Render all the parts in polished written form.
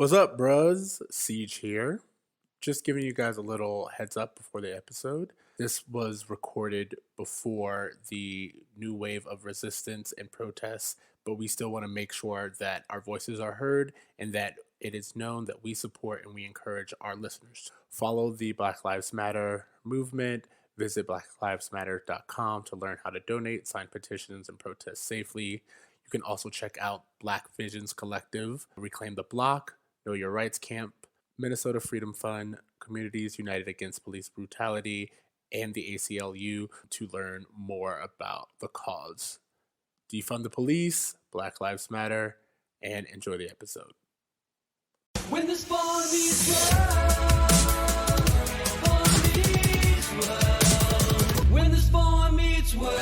What's up, bros? Siege here. Just giving you guys a little heads up before the episode. This was recorded before the new wave of resistance and protests, but we still want to make sure that our voices are heard and that it is known that we support and we encourage our listeners. Follow the Black Lives Matter movement. Visit blacklivesmatter.com to learn how to donate, sign petitions, and protest safely. You can also check out Black Visions Collective, Reclaim the Block, Know Your Rights Camp, Minnesota Freedom Fund, Communities United Against Police Brutality, and the ACLU to learn more about the cause. Defund the police, Black Lives Matter, and enjoy the episode. When the spawn meets world, when the spawn meets world.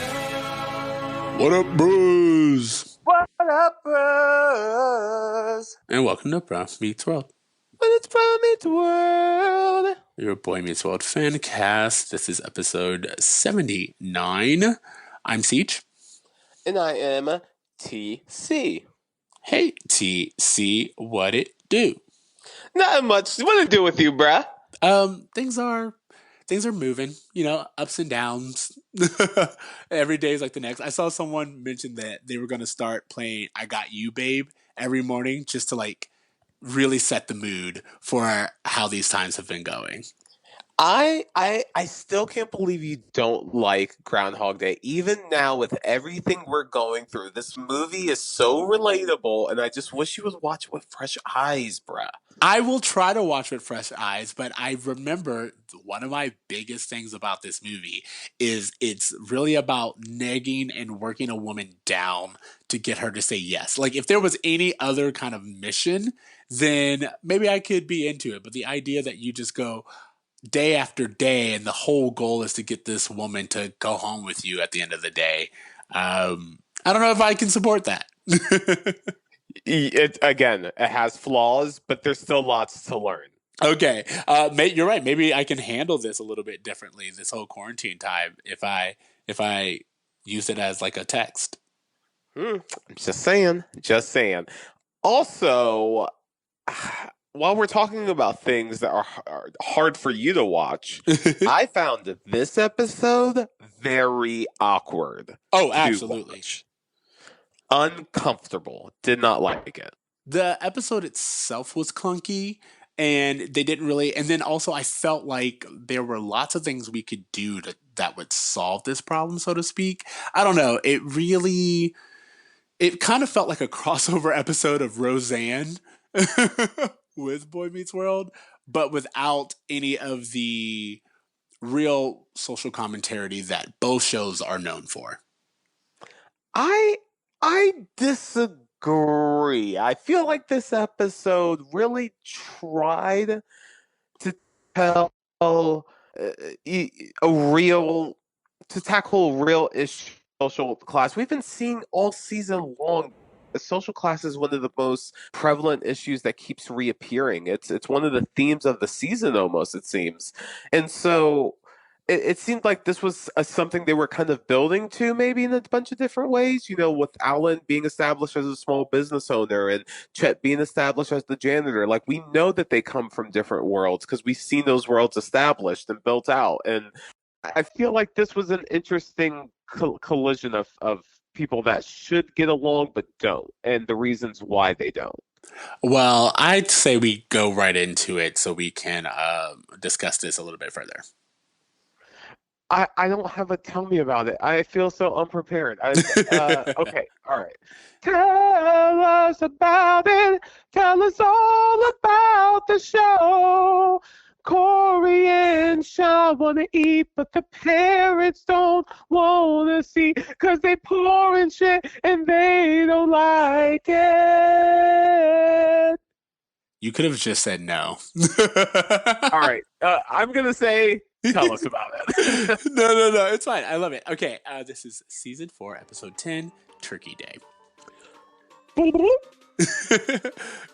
What up, bros? What up, bros? And welcome to Bro Meets World. When it's Bro Meets World. Your Boy Meets World fan cast. This is episode 79. I'm Siege. And I am TC. Hey, TC, what it do? Not much. What to do with you, bruh? Things are moving, ups and downs. Every day is like the next. I saw someone mention that they were going to start playing I Got You, Babe every morning just to really set the mood for how these times have been going. I still can't believe you don't like Groundhog Day. Even now, with everything we're going through, this movie is so relatable, and I just wish you would watch it with fresh eyes, bruh. I will try to watch with fresh eyes, but I remember one of my biggest things about this movie is it's really about negging and working a woman down to get her to say yes. Like, if there was any other kind of mission, then maybe I could be into it. But the idea that you just go day after day and the whole goal is to get this woman to go home with you at the end of the day, I don't know if I can support that. It has flaws, but there's still lots to learn. Okay, you're right. Maybe I can handle this a little bit differently this whole quarantine time if I use it as like a text. Just saying. Also, while we're talking about things that are hard for you to watch, I found this episode very awkward. Oh, absolutely. Uncomfortable. Did not like it. The episode itself was clunky, and they didn't really. And then also, I felt like there were lots of things we could do that would solve this problem, so to speak. I don't know. It kind of felt like a crossover episode of Roseanne with Boy Meets World, but without any of the real social commentary that both shows are known for. I disagree. I feel like this episode really tried to tell tackle a real issue, social class. We've been seeing all season long. The social class is one of the most prevalent issues that keeps reappearing. It's one of the themes of the season, almost, it seems. And so it seemed like this was something they were kind of building to, maybe in a bunch of different ways, with Alan being established as a small business owner and Chet being established as the janitor. Like, we know that they come from different worlds because we've seen those worlds established and built out. And I feel like this was an interesting collision of people that should get along but don't, and the reasons why they don't. Well, I'd say we go right into it so we can discuss this a little bit further. I don't have a tell me about it. I feel so unprepared. Okay, all right. Tell us about it. Tell us all about the show. Corey and Sean want to eat, but the parents don't want to see because they pouring shit and they don't like it. You could have just said no. All right. I'm going to say, tell us about it. No. It's fine. I love it. Okay. This is season 4, episode 10, Turkey Day.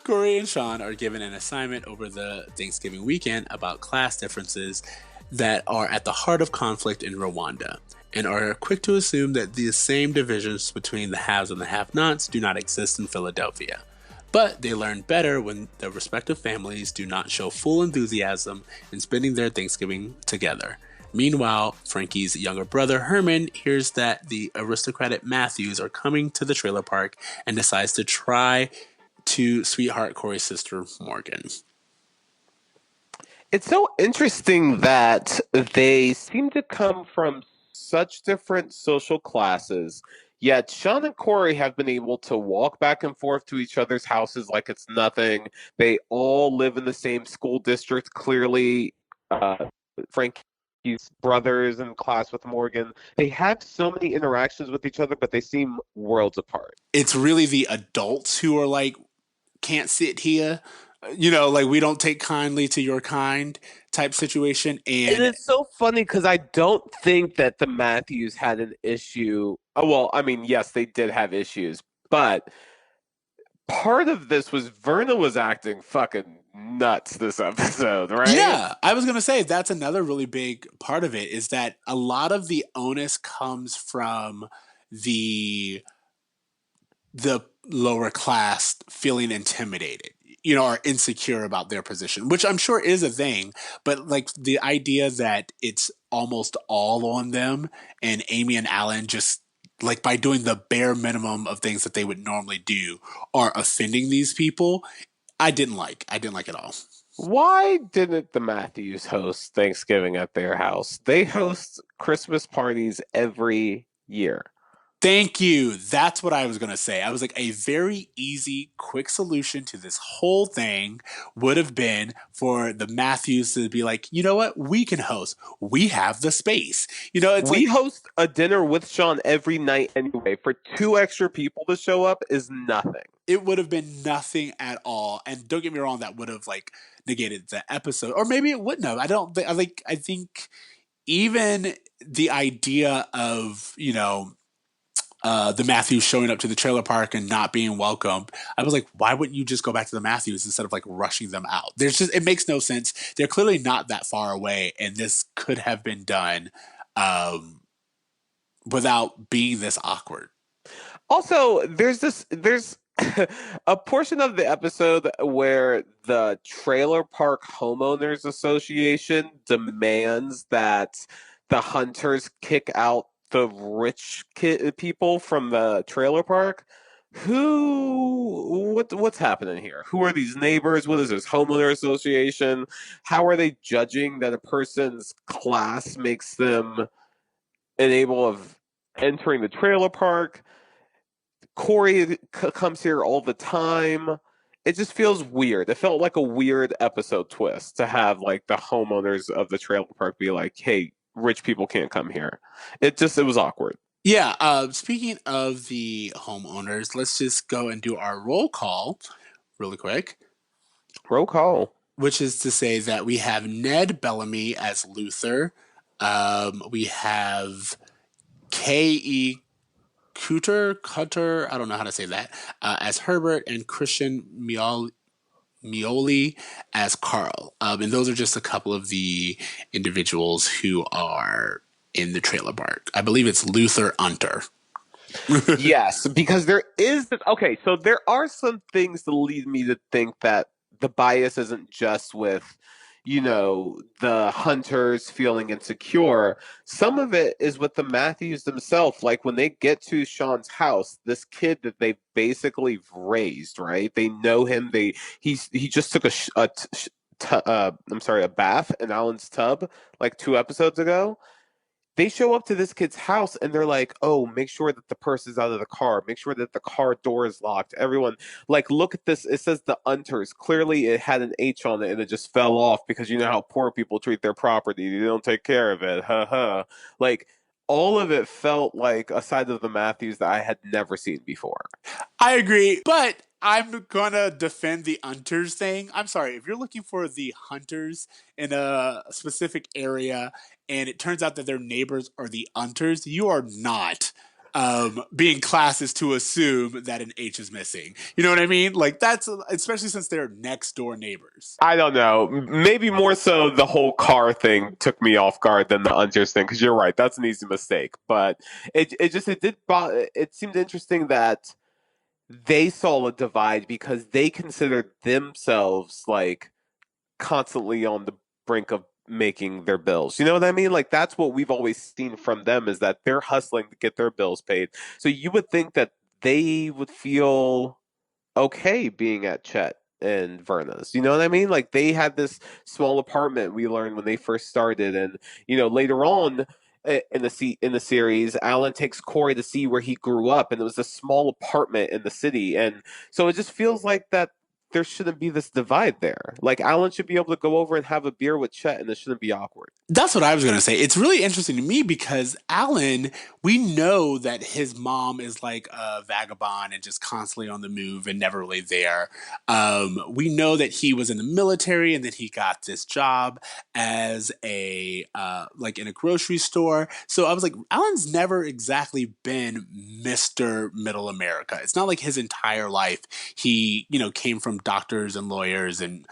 Corey and Sean are given an assignment over the Thanksgiving weekend about class differences that are at the heart of conflict in Rwanda, and are quick to assume that the same divisions between the haves and the have-nots do not exist in Philadelphia. But they learn better when their respective families do not show full enthusiasm in spending their Thanksgiving together. Meanwhile, Frankie's younger brother Herman hears that the aristocratic Matthews are coming to the trailer park and decides to try to sweetheart Corey's sister Morgan. It's so interesting that they seem to come from such different social classes, yet Sean and Corey have been able to walk back and forth to each other's houses like it's nothing. They all live in the same school district. Clearly, Frankie's brother is in class with Morgan. They have so many interactions with each other, but they seem worlds apart. It's really the adults who are like, can't sit here. Like we don't take kindly to your kind type situation. And And it's so funny because I don't think that the Matthews had an issue. Oh, well, I mean, yes, they did have issues, but part of this was Verna was acting fucking nuts this episode, right? yeah, I was going to say that's another really big part of it is that a lot of the onus comes from the the lower class feeling intimidated, or insecure about their position, which I'm sure is a thing, but like the idea that it's almost all on them and Amy and Alan just like by doing the bare minimum of things that they would normally do are offending these people. I didn't like it all. Why didn't the Matthews host Thanksgiving at their house? They host Christmas parties every year. Thank you. That's what I was going to say. I was like, a very easy, quick solution to this whole thing would have been for the Matthews to be like, you know what? We can host. We have the space. It's We like, host a dinner with Sean every night anyway. For two extra people to show up is nothing. it would have been nothing at all. And don't get me wrong, that would have like negated the episode, or maybe it wouldn't have. I don't think, I think even the idea of, the Matthews showing up to the trailer park and not being welcomed. I was like, why wouldn't you just go back to the Matthews instead of like rushing them out? It makes no sense. They're clearly not that far away, and this could have been done without being this awkward. Also, there's a portion of the episode where the Trailer Park Homeowners Association demands that the hunters kick out the rich people from the trailer park. What's happening here? Who are these neighbors? What is this homeowner association? How are they judging that a person's class makes them unable of entering the trailer park? Corey comes here all the time. It just feels weird. It felt like a weird episode twist to have like the homeowners of the trailer park be like, "Hey, rich people can't come here." It was awkward. Yeah. Speaking of the homeowners, let's just go and do our roll call really quick, Roll call. which is to say that we have Ned Bellamy as Luther. We have K.E. Cutter, I don't know how to say that, as Herbert, and Christian Mioli as Carl. And those are just a couple of the individuals who are in the trailer park. I believe it's Luther Unter. Yes, because there is okay, so there are some things that lead me to think that the bias isn't just with, the hunters feeling insecure. Some of it is with the Matthews themselves. Like when they get to Sean's house, this kid that they basically raised, right? They know him. He just took a bath in Alan's tub like 2 episodes ago. They show up to this kid's house and they're like, "Oh, make sure that the purse is out of the car. Make sure that the car door is locked." Everyone, like, look at this. It says the Unters. Clearly, it had an H on it and it just fell off because you know how poor people treat their property. They don't take care of it. Ha ha. Like, all of it felt like a side of the Matthews that I had never seen before. I agree, but I'm gonna defend the hunters thing. I'm sorry, if you're looking for the hunters in a specific area and it turns out that their neighbors are the hunters, you are not being classist to assume that an H is missing. You know what I mean? Like that's especially since they're next door neighbors. I don't know. Maybe more so the whole car thing took me off guard than the Unters thing because you're right. That's an easy mistake. But it seemed interesting that they saw a divide because they considered themselves like constantly on the brink of making their bills. You know what I mean? Like that's what we've always seen from them is that they're hustling to get their bills paid. So you would think that they would feel okay being at Chet and Verna's. You know what I mean? Like they had this small apartment we learned when they first started, and later on in the series, Alan takes Corey to see where he grew up, and it was a small apartment in the city, and so it just feels like that. There shouldn't be this divide there. Like Alan should be able to go over and have a beer with Chet, and it shouldn't be awkward. That's what I was going to say. It's really interesting to me because Alan, we know that his mom is like a vagabond and just constantly on the move and never really there. We know that he was in the military and then he got this job as a like in a grocery store. So I was like, Alan's never exactly been Mr. Middle America. It's not like his entire life he came from doctors and lawyers and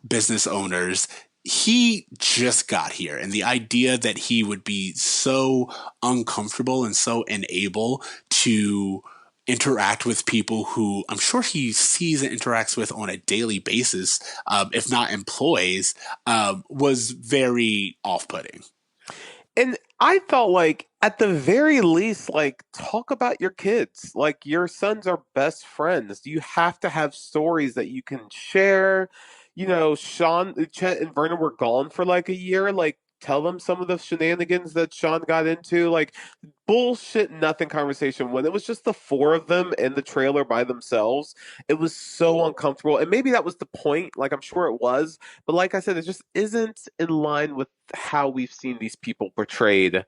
business owners. He just got here, and the idea that he would be so uncomfortable and so unable to interact with people who I'm sure he sees and interacts with on a daily basis, if not employees, was very off-putting. And I felt like at the very least, like talk about your kids. Like your sons are best friends. You have to have stories that you can share. Chet and Vernon were gone for like a year. Like tell them some of the shenanigans that Sean got into. Like bullshit nothing conversation. When it was just the four of them in the trailer by themselves, it was so uncomfortable. And maybe that was the point. Like I'm sure it was. But like I said, it just isn't in line with how we've seen these people portrayed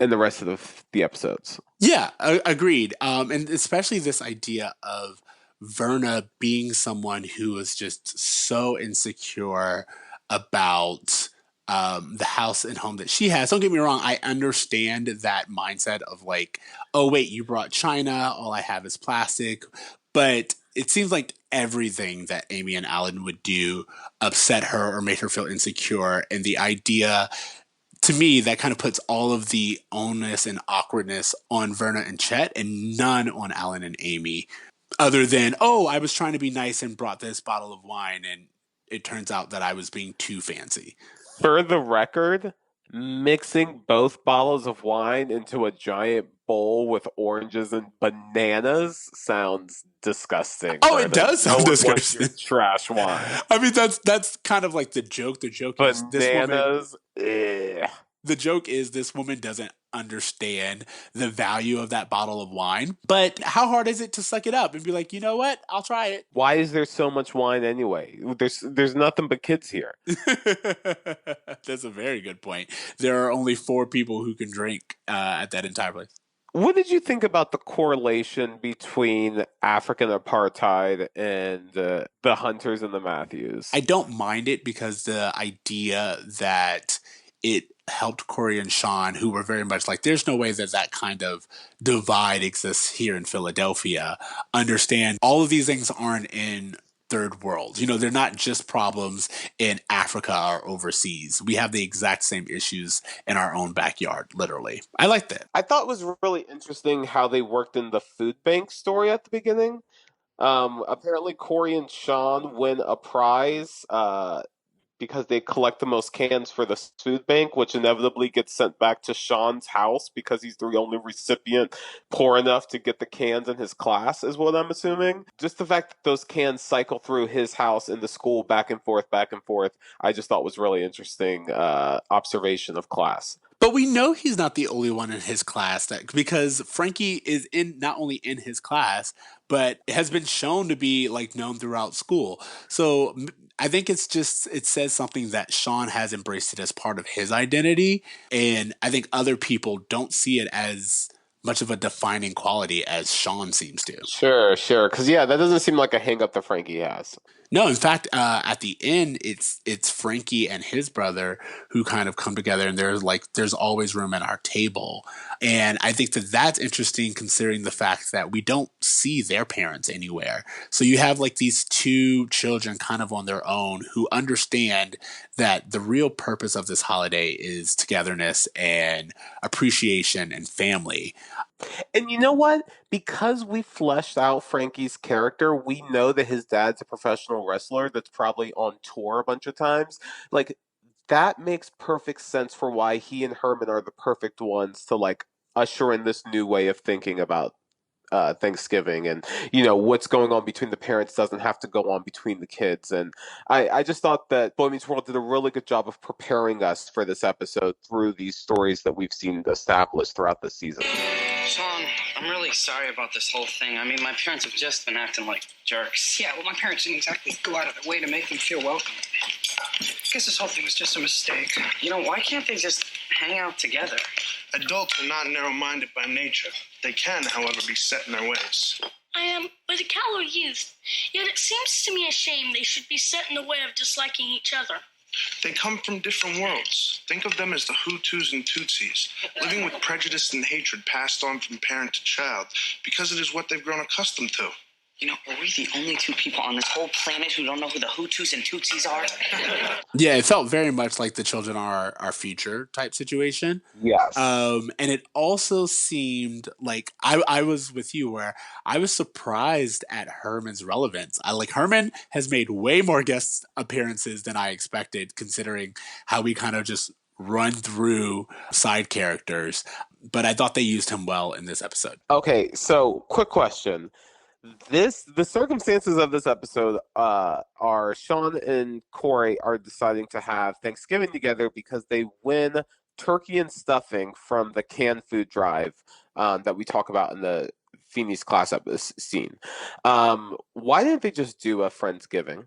in the rest of the episodes. Yeah, agreed. And especially this idea of Verna being someone who is just so insecure about the house and home that she has. Don't get me wrong, I understand that mindset of like, oh, wait, you brought China, all I have is plastic. But it seems like everything that Amy and Alan would do upset her or made her feel insecure. And the idea to me, that kind of puts all of the onus and awkwardness on Verna and Chet and none on Alan and Amy, other than, oh, I was trying to be nice and brought this bottle of wine, and it turns out that I was being too fancy. For the record, mixing both bottles of wine into a giant bowl with oranges and bananas sounds disgusting, Oh, it Vernon. does No sound one wants your disgusting. trash wine. I mean, that's kind of like the joke. The joke is this woman. Bananas, eh. The joke is this woman doesn't understand the value of that bottle of wine. But how hard is it to suck it up and be like, you know what? I'll try it. Why is there so much wine anyway? There's nothing but kids here. That's a very good point. There are only four people who can drink at that entire place. What did you think about the correlation between African apartheid and the Hunters and the Matthews? I don't mind it because the idea that it helped Corey and Sean, who were very much like, there's no way that that kind of divide exists here in Philadelphia, understand all of these things aren't in third world. They're not just problems in Africa or overseas. We have the exact same issues in our own backyard, literally. I like that. I thought it was really interesting how they worked in the food bank story at the beginning. Apparently, Corey and Sean win a prize because they collect the most cans for the food bank, which inevitably gets sent back to Sean's house because he's the only recipient poor enough to get the cans in his class, is what I'm assuming. Just the fact that those cans cycle through his house and the school back and forth, I just thought was really interesting observation of class. But we know he's not the only one in his class because Frankie is in not only in his class, but has been shown to be like known throughout school. So I think it says something that Sean has embraced it as part of his identity. And I think other people don't see it as much of a defining quality as Sean seems to. Sure. Because yeah, that doesn't seem like a hang up that Frankie has. No, in fact, at the end, it's Frankie and his brother who kind of come together, and there's always room at our table, and I think that that's interesting considering the fact that we don't see their parents anywhere. So you have like these two children kind of on their own who understand that the real purpose of this holiday is togetherness and appreciation and family. And you know what? Because we fleshed out Frankie's character, we know that his dad's a professional wrestler that's probably on tour a bunch of times. Like, that makes perfect sense for why he and Herman are the perfect ones to like usher in this new way of thinking about Thanksgiving, and what's going on between the parents doesn't have to go on between the kids. And I just thought that Boy Meets World did a really good job of preparing us for this episode through these stories that we've seen established throughout the season. Sean, I'm really sorry about this whole thing. I mean, my parents have just been acting like jerks. Yeah, well, my parents didn't exactly go out of their way to make them feel welcome. I guess this whole thing was just a mistake. Why can't they just hang out together? Adults are not narrow-minded by nature. They can, however, be set in their ways. I am but a callow youth, yet it seems to me a shame they should be set in the way of disliking each other. They come from different worlds. Think of them as the Hutus and Tutsis, living with prejudice and hatred passed on from parent to child, because it is what they've grown accustomed to. Are we the only two people on this whole planet who don't know who the Hutus and Tutsis are? Yeah, it felt very much like the children are our future type situation. Yes. And it also seemed like I was with you where I was surprised at Herman's relevance. Herman has made way more guest appearances than I expected, considering how we kind of just run through side characters. But I thought they used him well in this episode. Okay, so quick question. The circumstances of this episode are Sean and Corey are deciding to have Thanksgiving together because they win turkey and stuffing from the canned food drive that we talk about in the Feeney's class scene. Why didn't they just do a Friendsgiving?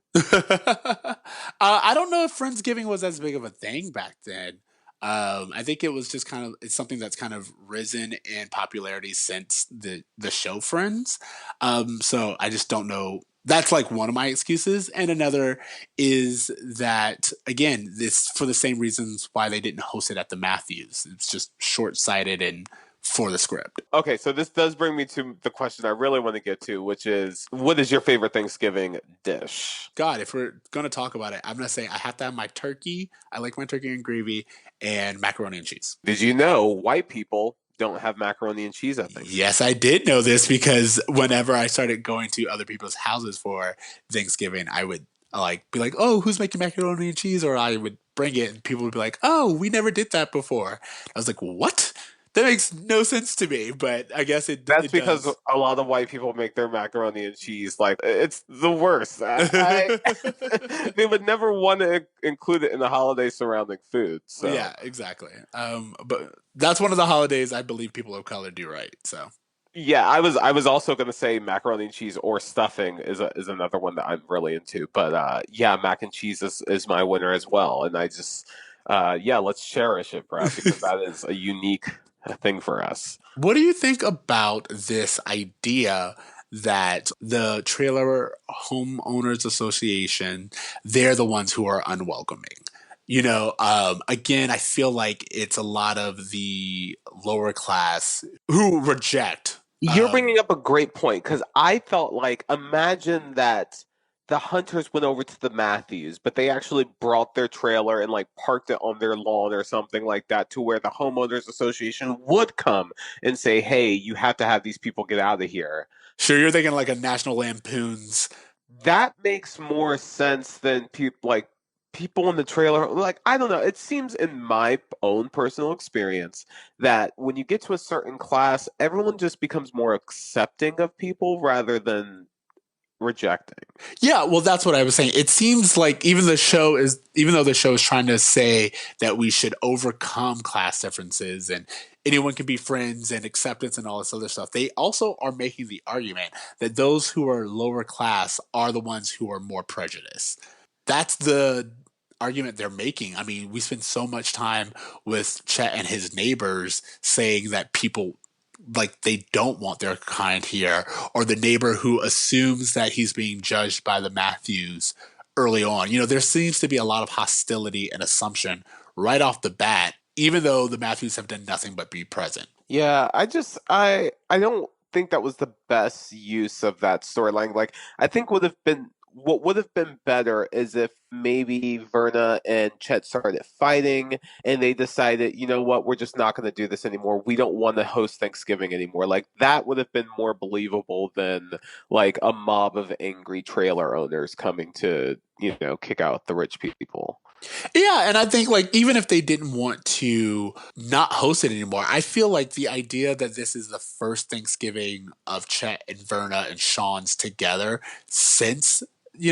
I don't know if Friendsgiving was as big of a thing back then. I think it was just it's something that's kind of risen in popularity since the show Friends. So I just don't know. That's like one of my excuses. And another is that, again, this for the same reasons why they didn't host it at the Matthews. It's just short-sighted and for the script. Okay, so this does bring me to the question I really want to get to, which is, what is your favorite Thanksgiving dish? God, if we're going to talk about it, I'm going to say I have to have my turkey. I like my turkey and gravy and macaroni and cheese. Did you know white people don't have macaroni and cheese at Thanksgiving? Yes, I did know this because whenever I started going to other people's houses for Thanksgiving, I would be like, oh, who's making macaroni and cheese? Or I would bring it and people would be like, oh, we never did that before. I was like, what? That makes no sense to me, but I guess That's it because does. a lot of white people make their macaroni and cheese like it's the worst. They would never want to include it in the holiday surrounding food. So Yeah, exactly. But that's one of the holidays I believe people of color do right. So yeah, I was also going to say macaroni and cheese or stuffing is another one that I'm really into. But yeah, mac and cheese is my winner as well, and I just yeah, let's cherish it, Brad, because that is a unique thing for us. what do you think about this idea that the Trailer Homeowners Association, they're the ones who are unwelcoming? Again, I feel like it's a lot of the lower class who reject. You're bringing up a great point because I felt like imagine that the hunters went over to the Matthews, but they actually brought their trailer and like parked it on their lawn or something like that to where the homeowners association would come and say, "Hey, you have to have these people get out of here." Sure, you're thinking like a National Lampoon's. That makes more sense than people in the trailer. Like, I don't know. It seems in my own personal experience that when you get to a certain class, everyone just becomes more accepting of people rather than rejecting. Yeah, well, that's what I was saying. It seems like even though the show is trying to say that we should overcome class differences and anyone can be friends and acceptance and all this other stuff, they also are making the argument that those who are lower class are the ones who are more prejudiced. That's the argument they're making. I mean, we spend so much time with Chet and his neighbors saying that people like they don't want their kind here, or the neighbor who assumes that he's being judged by the Matthews early on. There seems to be a lot of hostility and assumption right off the bat, even though the Matthews have done nothing but be present. Yeah, I don't think that was the best use of that storyline. Like, I think would have been what would have been better is if maybe Verna and Chet started fighting and they decided, you know what, we're just not going to do this anymore. We don't want to host Thanksgiving anymore. Like that would have been more believable than like a mob of angry trailer owners coming to, kick out the rich people. Yeah, and I think like even if they didn't want to not host it anymore, I feel like the idea that this is the first Thanksgiving of Chet and Verna and Sean's together since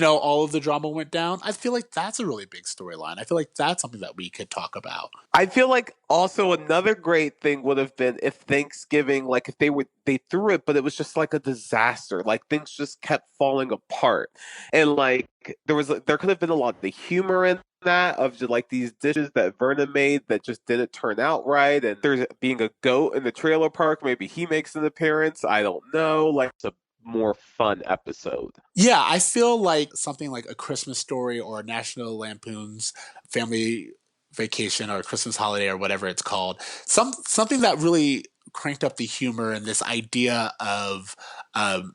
all of the drama went down, I feel like that's a really big storyline. I feel like that's something that we could talk about. I feel like also another great thing would have been if Thanksgiving, like if they threw it, but it was just like a disaster. Like things just kept falling apart, and like there could have been a lot of the humor in that of just like these dishes that Verna made that just didn't turn out right, and there's being a goat in the trailer park. Maybe he makes an appearance. I don't know. Like it's a more fun episode. Yeah, I feel like something like A Christmas Story or National Lampoon's Family Vacation or Christmas Holiday or whatever it's called, something that really cranked up the humor and this idea of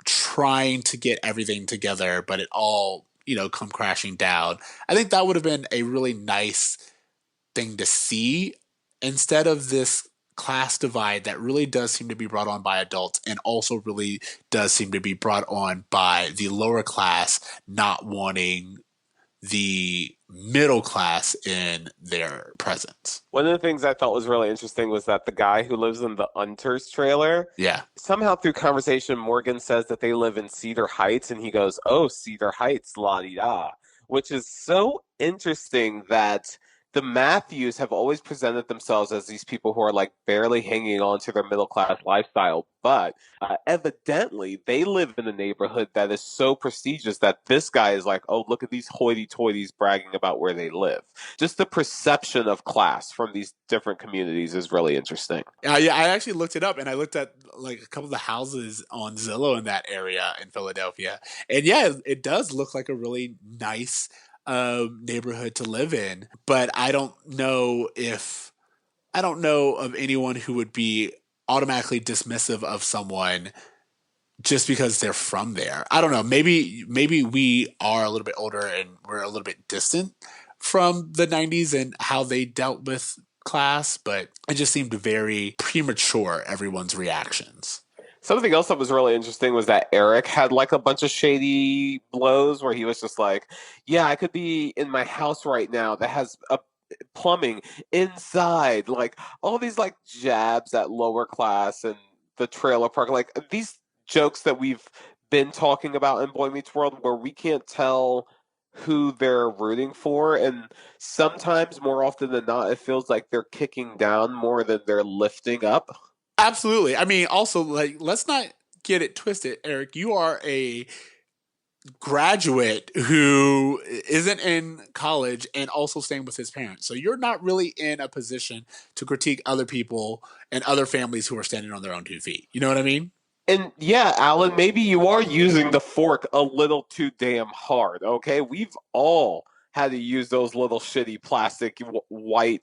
trying to get everything together, but it all come crashing down. I think that would have been a really nice thing to see instead of this class divide that really does seem to be brought on by adults and also really does seem to be brought on by the lower class not wanting the middle class in their presence. One of the things I thought was really interesting was that the guy who lives in the Unters trailer, Yeah. somehow through conversation, Morgan says that they live in Cedar Heights, and he goes, "Oh, Cedar Heights, la di da," which is so interesting that the Matthews have always presented themselves as these people who are like barely hanging on to their middle class lifestyle, but evidently they live in a neighborhood that is so prestigious that this guy is like, "Oh, look at these hoity-toities bragging about where they live." Just the perception of class from these different communities is really interesting. Yeah, I actually looked it up and I looked at like a couple of the houses on Zillow in that area in Philadelphia. And yeah, it does look like a really nice neighborhood to live in. But I don't know of anyone who would be automatically dismissive of someone just because they're from there. I don't know. Maybe we are a little bit older and we're a little bit distant from the 90s and how they dealt with class, but it just seemed very premature, everyone's reactions. Something else that was really interesting was that Eric had like a bunch of shady blows where he was just like, "Yeah, I could be in my house right now that has a plumbing inside." Like all these like jabs at lower class and the trailer park, like these jokes that we've been talking about in Boy Meets World where we can't tell who they're rooting for, and sometimes more often than not it feels like they're kicking down more than they're lifting up. Absolutely. I mean, also, like, let's not get it twisted, Eric. You are a graduate who isn't in college and also staying with his parents. So you're not really in a position to critique other people and other families who are standing on their own 2 feet. You know what I mean? And yeah, Alan, maybe you are using the fork a little too damn hard, okay? We've all had to use those little shitty plastic white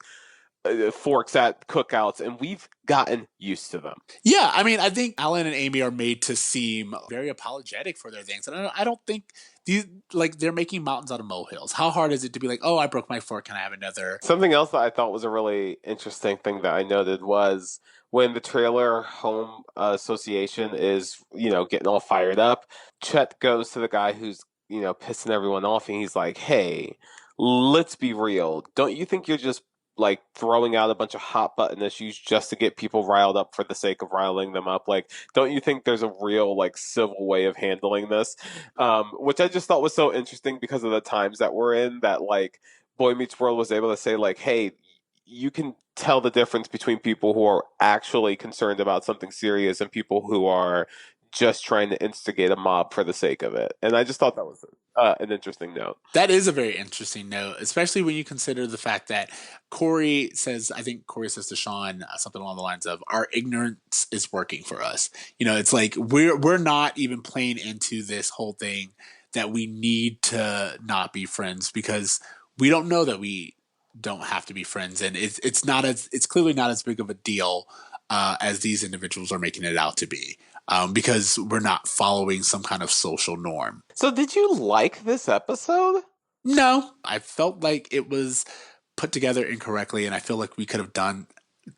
forks at cookouts, and we've gotten used to them. Yeah, I mean, I think Alan and Amy are made to seem very apologetic for their things, and I don't think these like they're making mountains out of molehills. How hard is it to be like, oh, I broke my fork, can I have another? Something else that I thought was a really interesting thing that I noted was when the trailer home association is, getting all fired up, Chet goes to the guy who's, pissing everyone off, and he's like, "Hey, let's be real. Don't you think you're just like throwing out a bunch of hot button issues just to get people riled up for the sake of riling them up? Like, don't you think there's a real like civil way of handling this?" Which I just thought was so interesting because of the times that we're in. That like Boy Meets World was able to say like, "Hey, you can tell the difference between people who are actually concerned about something serious and people who are just trying to instigate a mob for the sake of it." And I just thought that was an interesting note. That is a very interesting note, especially when you consider the fact that I think Corey says to Sean something along the lines of, "Our ignorance is working for us." It's like we're not even playing into this whole thing that we need to not be friends because we don't know that we don't have to be friends, and it's clearly not as big of a deal as these individuals are making it out to be. because we're not following some kind of social norm. So did you like this episode? No, I felt like it was put together incorrectly, and I feel like we could have done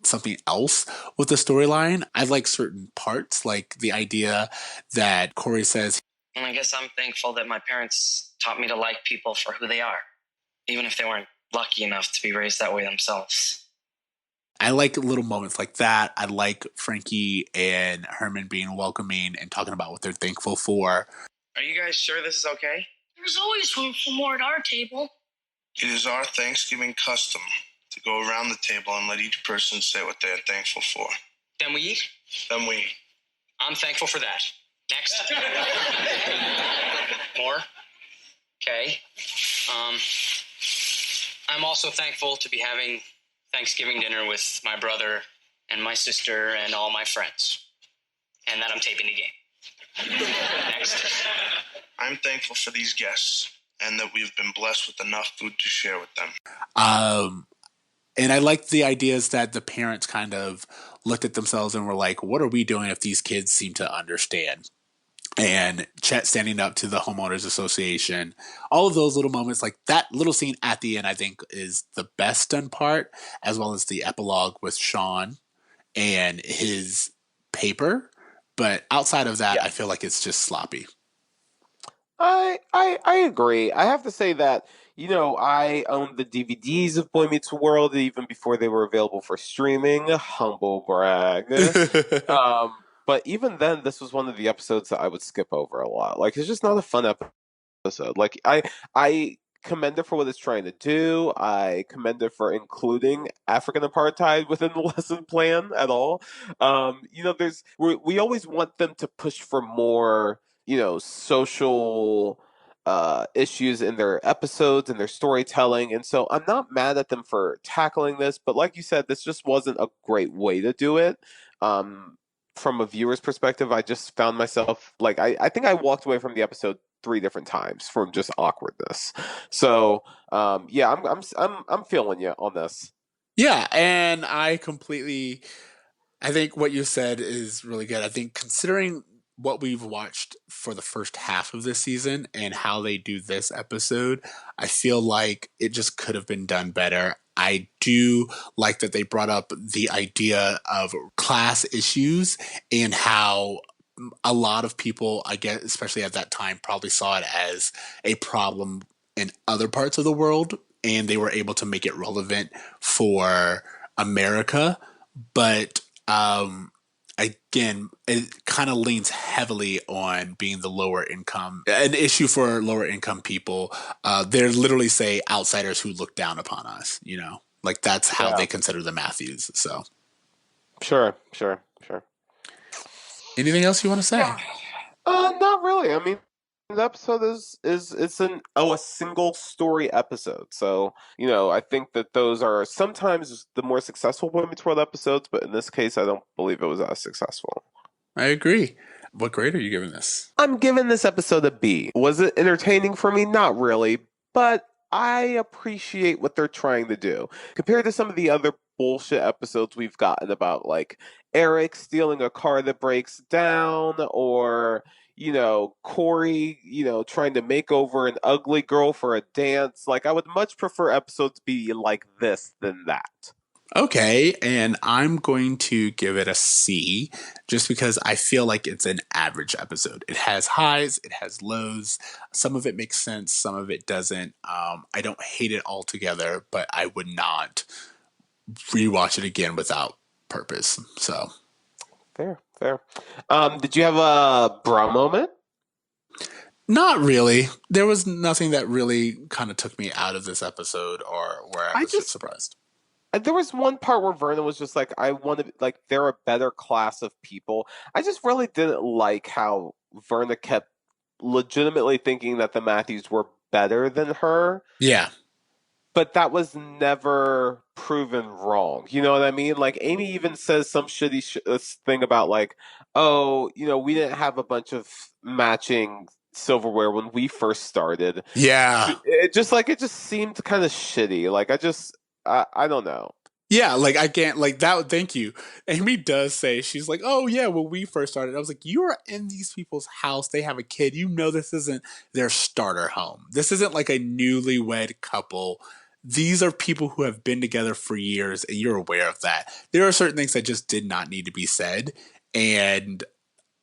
something else with the storyline. I like certain parts, like the idea that Corey says, And I guess I'm thankful that my parents taught me to like people for who they are, even if they weren't lucky enough to be raised that way themselves. I like little moments like that. I like Frankie and Herman being welcoming and talking about what they're thankful for. Are you guys sure this is okay? There's always room for more at our table. It is our Thanksgiving custom to go around the table and let each person say what they are thankful for. Then we eat. Then we eat. I'm thankful for that. Next. More. Okay. I'm also thankful to be having Thanksgiving dinner with my brother and my sister and all my friends. And that I'm taping the game. Next. I'm thankful for these guests and that we've been blessed with enough food to share with them. And I like the ideas that the parents kind of looked at themselves and were like, what are we doing if these kids seem to understand? And Chet standing up to the homeowners association, all of those little moments, like that little scene at the end, I think is the best done part, as well as the epilogue with Sean and his paper. But outside of that, I feel like it's just sloppy. I agree. I have to say that, I owned the DVDs of Boy Meets World even before they were available for streaming. Humble brag. But even then, this was one of the episodes that I would skip over a lot. Like, it's just not a fun episode. Like, I commend it for what it's trying to do. I commend it for including African apartheid within the lesson plan at all. We always want them to push for more, social issues in their episodes and their storytelling. And so I'm not mad at them for tackling this, but like you said, this just wasn't a great way to do it. From a viewer's perspective, I just found myself like I think I walked away from the episode 3 different times from just awkwardness. So I'm feeling you on this. Yeah, and I think what you said is really good. I think considering what we've watched for the first half of this season and how they do this episode, I feel like it just could have been done better. I do like that they brought up the idea of class issues and how a lot of people, I guess, especially at that time, probably saw it as a problem in other parts of the world, and they were able to make it relevant for America. But again, it kind of leans heavily on being the lower income, an issue for lower income people. They literally say outsiders who look down upon us, like that's how they consider the Matthews. So, Sure. anything else you want to say? Not really. I mean, the episode is a single story episode. So, I think that those are sometimes the more successful Boy Meets World episodes, but in this case, I don't believe it was as successful. I agree. What grade are you giving this? I'm giving this episode a B. Was it entertaining for me? Not really, but I appreciate what they're trying to do. Compared to some of the other bullshit episodes we've gotten about, like, Eric stealing a car that breaks down, or, Corey, trying to make over an ugly girl for a dance. Like, I would much prefer episodes be like this than that. Okay, and I'm going to give it a C just because I feel like it's an average episode. It has highs, it has lows. Some of it makes sense, some of it doesn't. I don't hate it altogether, but I would not rewatch it again without purpose. So Fair. Did you have a bra moment? not really. There was nothing that really kind of took me out of this episode or where I was just surprised. There was one part where Vernon was just like, I want to, like, they're a better class of people. I just really didn't like how Verna kept legitimately thinking that the Matthews were better than her. Yeah. But that was never proven wrong. You know what I mean? Like, Amy even says some shitty thing about, like, oh, we didn't have a bunch of matching silverware when we first started. Yeah. It just seemed kind of shitty. Like, I don't know. Yeah, like I can't like that. Thank you. Amy does say she's like, oh yeah, when we first started, I was like, you are in these people's house. They have a kid. You know, this isn't their starter home. This isn't like a newlywed couple. These are people who have been together for years, and you're aware of that. There are certain things that just did not need to be said. And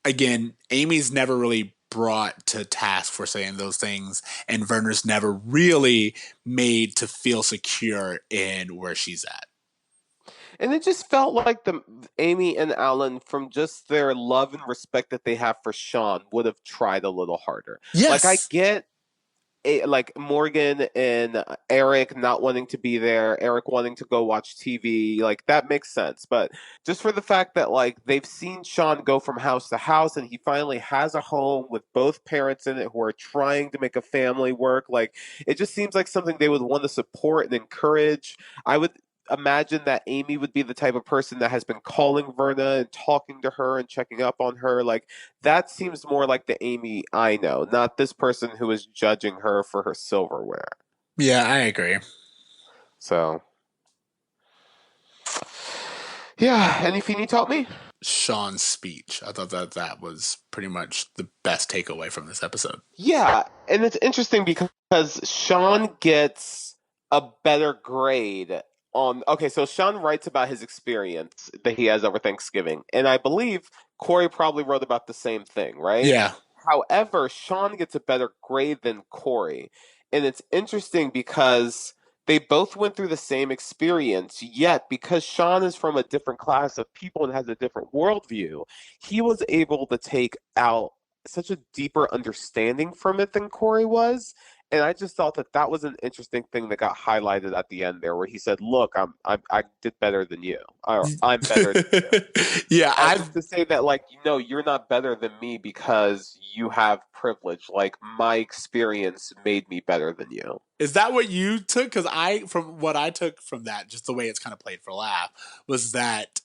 again, Amy's never really brought to task for saying those things, and Werner's never really made to feel secure in where she's at. And it just felt like the Amy and Alan, from just their love and respect that they have for Sean, would have tried a little harder. Like I Yes. get like Morgan and Eric not wanting to be there, Eric wanting to go watch TV, like that makes sense. But just for the fact that like they've seen Sean go from house to house and he finally has a home with both parents in it who are trying to make a family work, like it just seems like something they would want to support and encourage. I would imagine that Amy would be the type of person that has been calling Verna and talking to her and checking up on her. Like that seems more like the Amy I know, not this person who is judging her for her silverware. Yeah, I agree. So, yeah, anything you taught me? Sean's speech. I thought that that was pretty much the best takeaway from this episode. Yeah, and it's interesting because Sean gets a better grade on. Okay, so Sean writes about his experience that he has over Thanksgiving, and I believe Corey probably wrote about the same thing, right? Yeah. However, Sean gets a better grade than Corey, and it's interesting because they both went through the same experience, yet because Sean is from a different class of people and has a different worldview, he was able to take out such a deeper understanding from it than Corey was. And I just thought that that was an interesting thing that got highlighted at the end there, where he said, "Look, I did better than you, or I'm better than you." Yeah, As I've if to say that, like, no, you're not better than me because you have privilege. Like, my experience made me better than you. is that what you took? Because from what I took from that, just the way it's kind of played for laugh, was that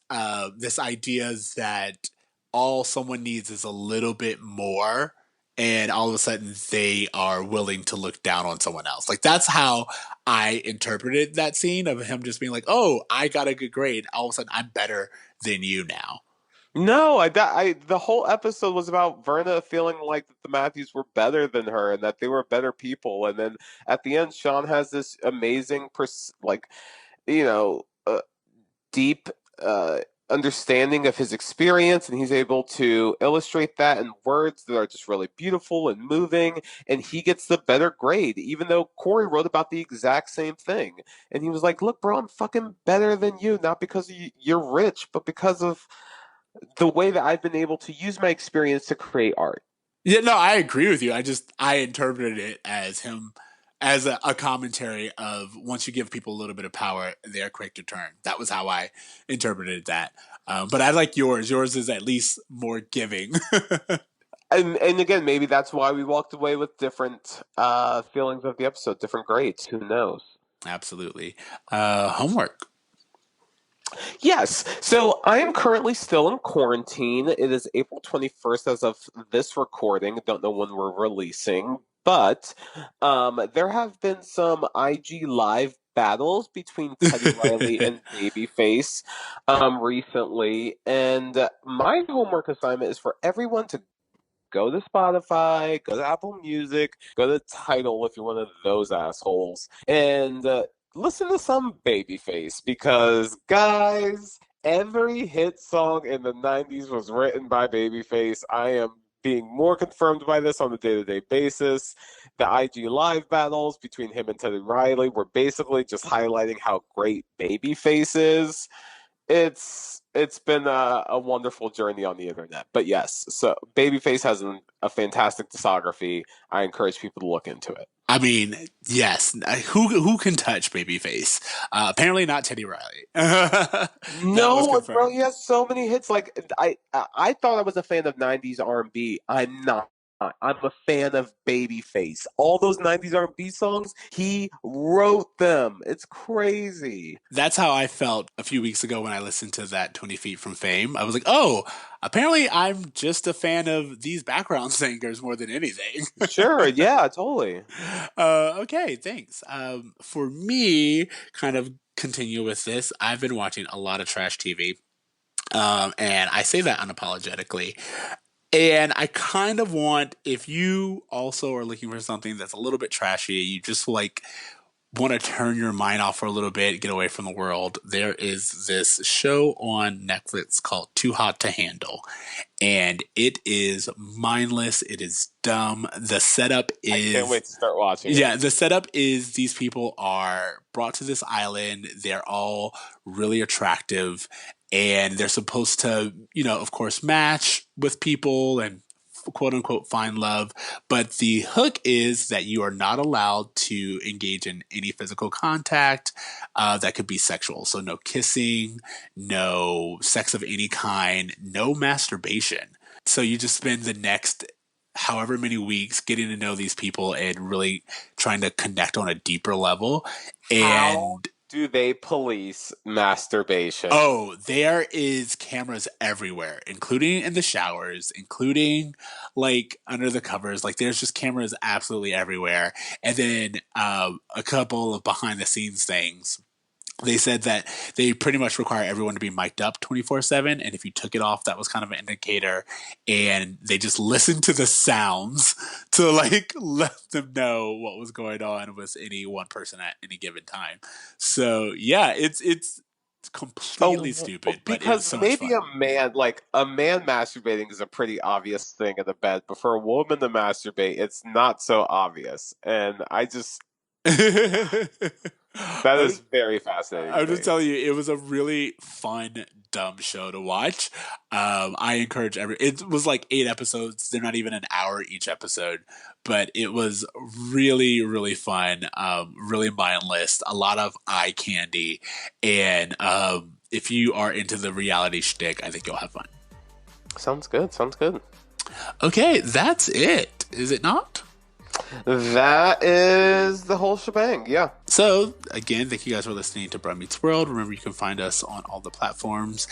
this idea that all someone needs is a little bit more, and all of a sudden they are willing to look down on someone else. Like that's how I interpreted that scene of him just being like, "Oh, I got a good grade. All of a sudden, I'm better than you now." No, the whole episode was about Verna feeling like that the Matthews were better than her and that they were better people. And then at the end, Sean has this amazing, like, you know, deep understanding of his experience, and he's able to illustrate that in words that are just really beautiful and moving. And he gets the better grade, even though Corey wrote about the exact same thing. And he was like, "Look, bro, I'm fucking better than you, not because you're rich, but because of the way that I've been able to use my experience to create art." Yeah, no, I agree with you. I interpreted it as him as a commentary of once you give people a little bit of power, they're quick to turn. That was how I interpreted that. But I like yours. Yours is at least more giving. And again, maybe that's why we walked away with different feelings of the episode, different grades. Who knows? Absolutely. Homework. Yes. So I am currently still in quarantine. It is April 21st as of this recording. Don't know when we're releasing, but there have been some IG live battles between Teddy Riley and Babyface recently, and my homework assignment is for everyone to go to Spotify, go to Apple Music, go to Tidal if you're one of those assholes, and listen to some Babyface because, guys, every hit song in the 90s was written by Babyface. I am being more confirmed by this on a day to day basis. The IG Live battles between him and Teddy Riley were basically just highlighting how great Babyface is. It's been a wonderful journey on the internet. But yes, so Babyface has a fantastic discography. I encourage people to look into it. I mean, yes. Who can touch Babyface? Apparently not Teddy Riley. That was No, bro, confirmed. he has so many hits. Like I thought I was a fan of '90s R&B. I'm not. I'm a fan of Babyface. All those '90s R&B songs, he wrote them. It's crazy. That's how I felt a few weeks ago when I listened to that 20 Feet from Fame. I was like, oh, apparently I'm just a fan of these background singers more than anything. Sure, yeah, totally. Okay, thanks. For me, kind of continue with this, I've been watching a lot of trash TV. And I say that unapologetically. And I kind of want, if you also are looking for something that's a little bit trashy, you just like want to turn your mind off for a little bit, get away from the world, there is this show on Netflix called Too Hot to Handle. And it is mindless. It is dumb. The setup is. I can't wait to start watching it. Yeah, the setup is these people are brought to this island. They're all really attractive, and they're supposed to, of course, match with people and quote unquote find love. But the hook is that you are not allowed to engage in any physical contact that could be sexual. So no kissing, no sex of any kind, no masturbation. So you just spend the next however many weeks getting to know these people and really trying to connect on a deeper level. How do they police masturbation? Oh, there is cameras everywhere, including in the showers, including like under the covers. Like there's just cameras absolutely everywhere. And then a couple of behind the scenes things. They said that they pretty much require everyone to be mic'd up 24/7. And if you took it off, that was kind of an indicator. And they just listened to the sounds to like let them know what was going on with any one person at any given time. So yeah, it's completely stupid. But Because so maybe fun. a man masturbating is a pretty obvious thing in the bed, but for a woman to masturbate, it's not so obvious. And I just that is very fascinating. I'm just telling you, it was a really fun, dumb show to watch. I encourage it was like 8 episodes. They're not even an hour each episode, but it was really, really fun. Really mindless, a lot of eye candy. And if you are into the reality shtick, I think you'll have fun. Sounds good. Okay, that's it. Is it not? That is the whole shebang, yeah. So, again, thank you guys for listening to Bruh Meets World. Remember, you can find us on all the platforms.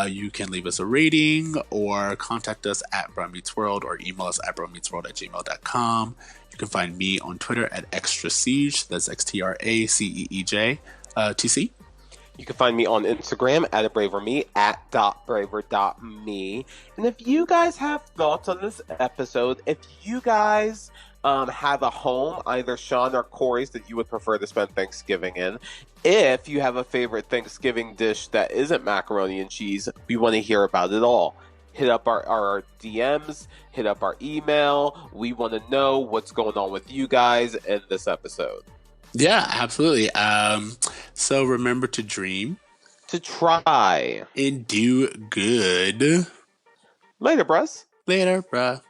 You can leave us a rating or contact us at Bruh Meets World or email us at bruhmeetsworld@gmail.com. You can find me on Twitter at Extra Siege. That's XTRACEEJ TC. You can find me on Instagram at @braverme, at .braver.me. And if you guys have thoughts on this episode, if you guys have a home, either Sean or Corey's, that you would prefer to spend Thanksgiving in, if you have a favorite Thanksgiving dish that isn't macaroni and cheese, we want to hear about it all. Hit up our DMs, hit up our email. We want to know what's going on with you guys in this episode. Yeah, absolutely. So remember to dream, to try, and do good. Later, bruh. Later, bruh.